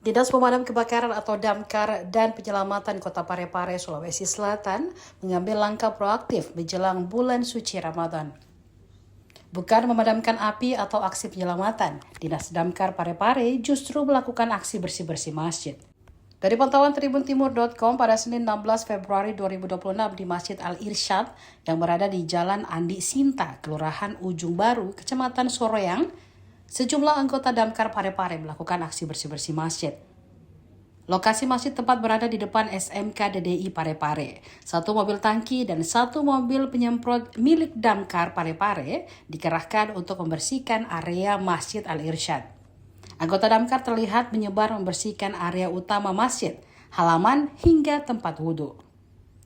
Dinas Pemadam Kebakaran atau Damkar dan Penyelamatan Kota Parepare, Sulawesi Selatan mengambil langkah proaktif menjelang bulan suci Ramadan. Bukan memadamkan api atau aksi penyelamatan, Dinas Damkar Parepare justru melakukan aksi bersih-bersih masjid. Dari pantauan tribuntimur.com pada Senin 16 Februari 2026 di Masjid Al-Irsyad yang berada di Jalan Andi Sinta, Kelurahan Ujung Baru, Kecamatan Soroyang, sejumlah anggota Damkar Parepare melakukan aksi bersih-bersih masjid. Lokasi masjid tepat berada di depan SMK DDI Parepare. Satu mobil tangki dan satu mobil penyemprot milik Damkar Parepare dikerahkan untuk membersihkan area Masjid Al-Irsyad. Anggota Damkar terlihat menyebar membersihkan area utama masjid, halaman hingga tempat wudhu.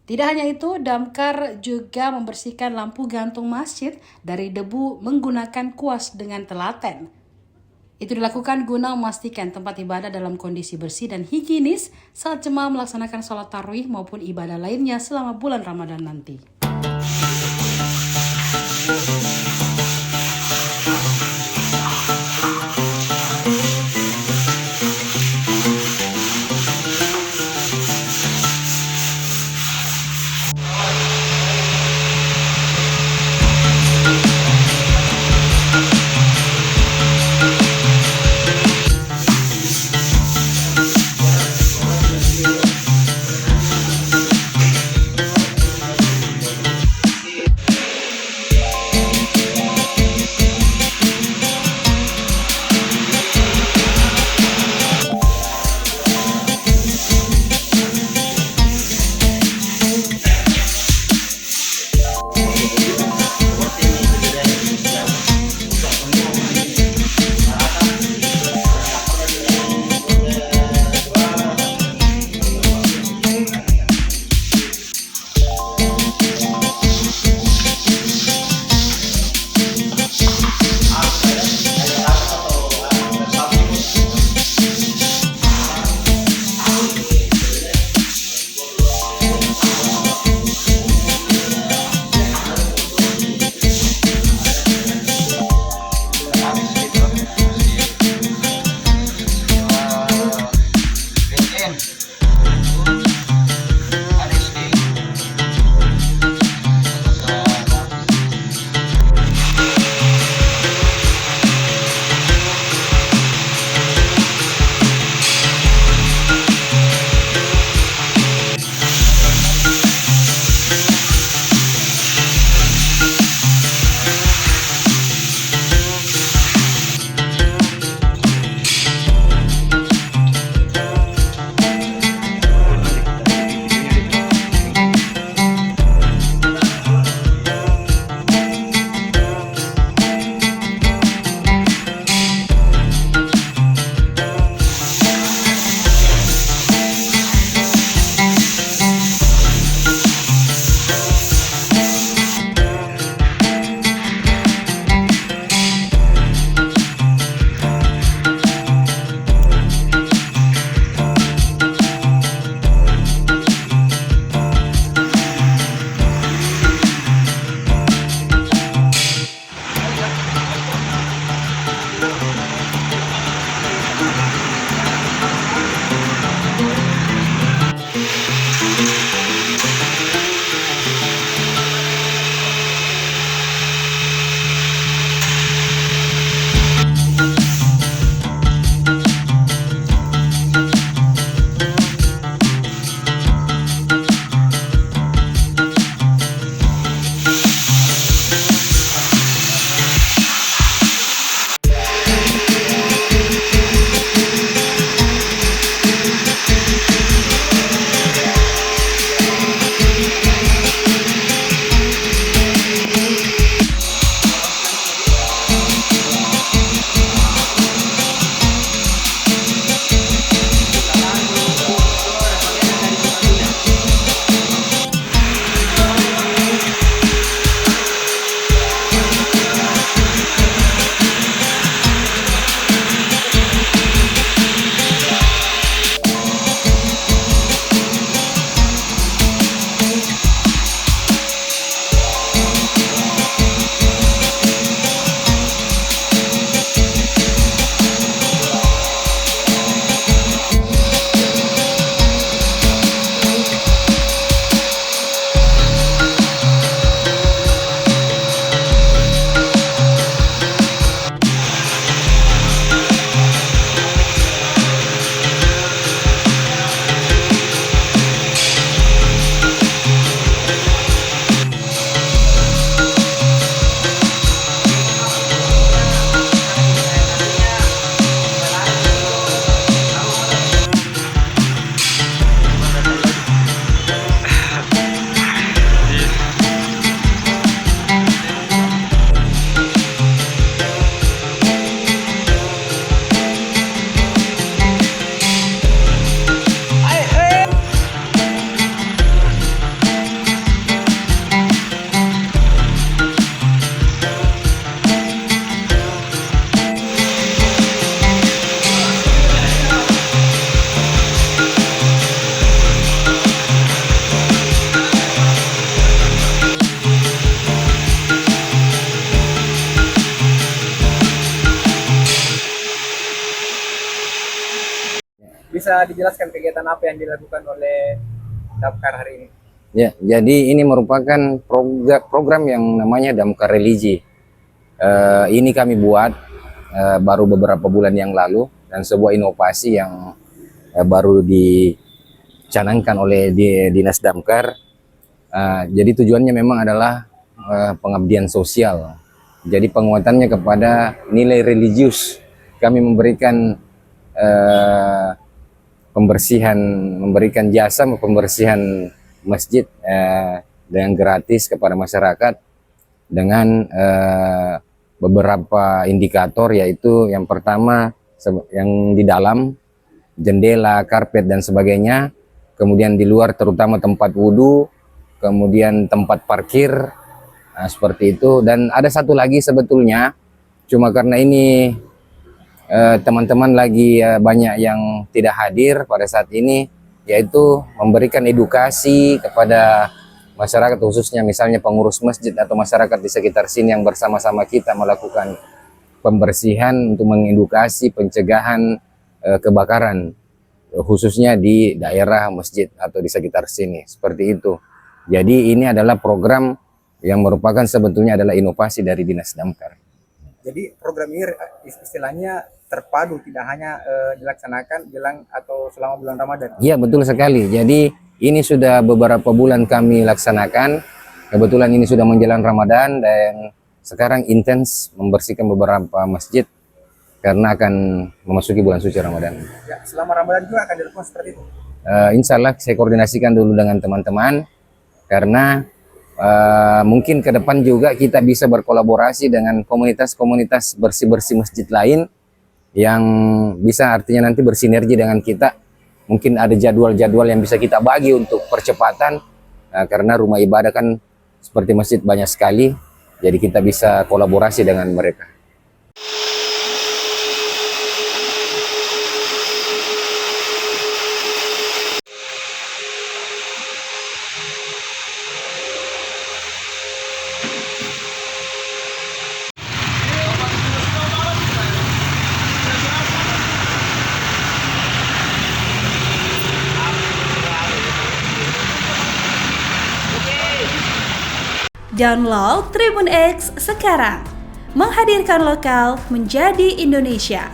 Tidak hanya itu, Damkar juga membersihkan lampu gantung masjid dari debu menggunakan kuas dengan telaten. Itu dilakukan guna memastikan tempat ibadah dalam kondisi bersih dan higienis saat jemaah melaksanakan sholat tarawih maupun ibadah lainnya selama bulan Ramadan nanti. bisa dijelaskan kegiatan apa yang dilakukan oleh Damkar hari ini? Ya, jadi ini merupakan program yang namanya Damkar Religi. Ini kami buat baru beberapa bulan yang lalu, dan sebuah inovasi yang baru dicanangkan oleh Dinas Damkar. Jadi tujuannya memang adalah pengabdian sosial. Jadi penguatannya kepada nilai religius. Kami memberikan memberikan jasa pembersihan masjid dengan gratis kepada masyarakat dengan beberapa indikator, yaitu yang pertama yang di dalam jendela, karpet dan sebagainya, kemudian di luar terutama tempat wudhu, kemudian tempat parkir, seperti itu. Dan ada satu lagi sebetulnya, cuma karena ini teman-teman lagi banyak yang tidak hadir pada saat ini, yaitu memberikan edukasi kepada masyarakat, khususnya misalnya pengurus masjid atau masyarakat di sekitar sini yang bersama-sama kita melakukan pembersihan untuk mengedukasi pencegahan kebakaran, khususnya di daerah masjid atau di sekitar sini, seperti itu. Jadi ini adalah program yang merupakan sebetulnya adalah inovasi dari Dinas Damkar. Jadi program ini istilahnya terpadu, tidak hanya dilaksanakan jelang atau selama bulan Ramadan. Iya, betul sekali. Jadi ini sudah beberapa bulan kami laksanakan. Kebetulan ini sudah menjelang Ramadan dan sekarang intens membersihkan beberapa masjid karena akan memasuki bulan suci Ramadan. Ya, selama Ramadan juga akan dilakukan seperti itu. Insya Allah saya koordinasikan dulu dengan teman-teman, karena mungkin ke depan juga kita bisa berkolaborasi dengan komunitas-komunitas bersih-bersih masjid lain yang bisa artinya nanti bersinergi dengan kita. Mungkin ada jadwal-jadwal yang bisa kita bagi untuk percepatan, karena rumah ibadah kan seperti masjid banyak sekali, jadi kita bisa kolaborasi dengan mereka. Download Tribun X sekarang, menghadirkan lokal menjadi Indonesia.